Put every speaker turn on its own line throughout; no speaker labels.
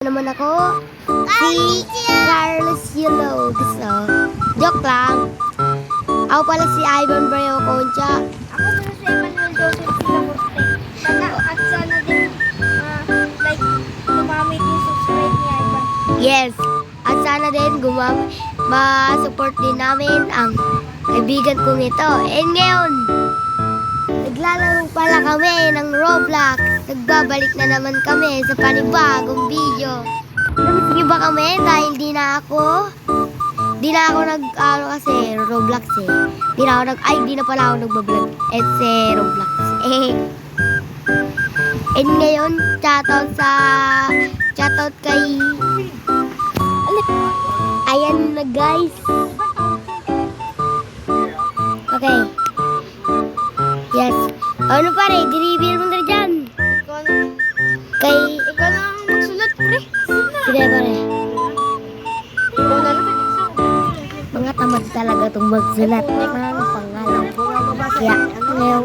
naman ako. Si Carlos Yellow. So, joke lang. Ako pala si Ivan Breo Concha.
Ako na si Emmanuel Joseph Silamorte. At sana din, like, tumami din subscribe ni Ivan.
Yes. At sana din ma-support din namin ang kaibigan kong ito. And ngayon, naglalaro pala kami ng Roblox. Nagbabalik na naman kami sa panibagong video. Namiss ba kami dahil di na ako kasi Roblox eh. Di na pala ako nagbablog. Kasi Roblox. And ngayon, shoutout kay ayan na guys. Okay. Yes. Ano pare, diribil mo na dyan.
Ikaw na ang magsulat, pre.
Sige pare.
Ikaw na lang.
Mga tamad talaga itong magsulat. May mga pangalan. Kaya, ngayon,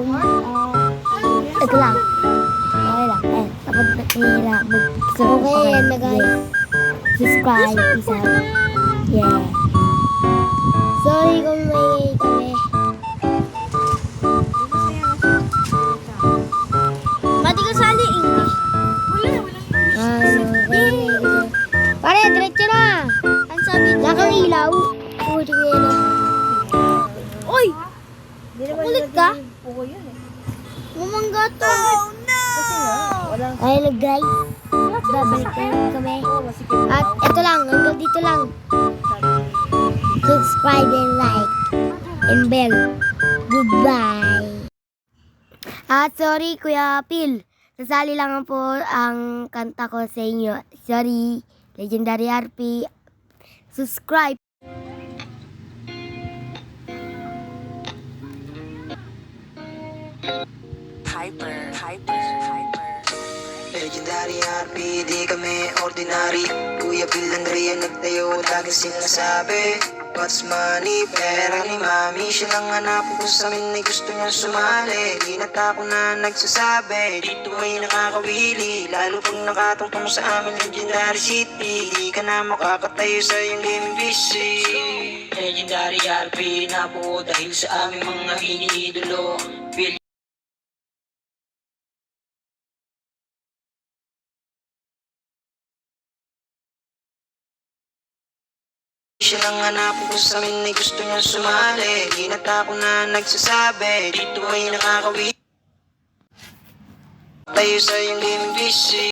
ito lang. Okay lang. Tapos nila magsulat. Okay, yan na guys. Subscribe. Peace out. Yeah. Sorry kung may kami.
Mati ka sali English.
Pare, diretso na.
Ang sabi niya.
Lakang ilaw. Puti ko yan.
Oy! Kulit ka? Mumangga to. Oh no!
Hello guys. Babalik na kami. At ito lang. Hanggang dito lang. Subscribe and like. And bell. Goodbye. Sorry Kuya Phil. Sasali lang po ang kanta ko sa inyo. Sorry. Legendary RP. Subscribe.
Hyper.
Legendary RP, di kami ordinary. Kuya Bill Andrea nagtayo, lagi sinasabi what's money, pera ni mami. Siya lang hanap ko sa amin ay gusto niya sumali. Di natako na nagsasabi, dito ay nakakawili. Lalo pag nakatungtong sa amin Legendary City. Di ka na makakatayo sa iyong game PC. Legendary RP, nabuo dahil sa aming mga iniidolo. Siya lang hanap ko sa amin ay gusto niya sumali. Di natako na nagsasabi, dito ay nakakawili. Tayo sa iyong game busy.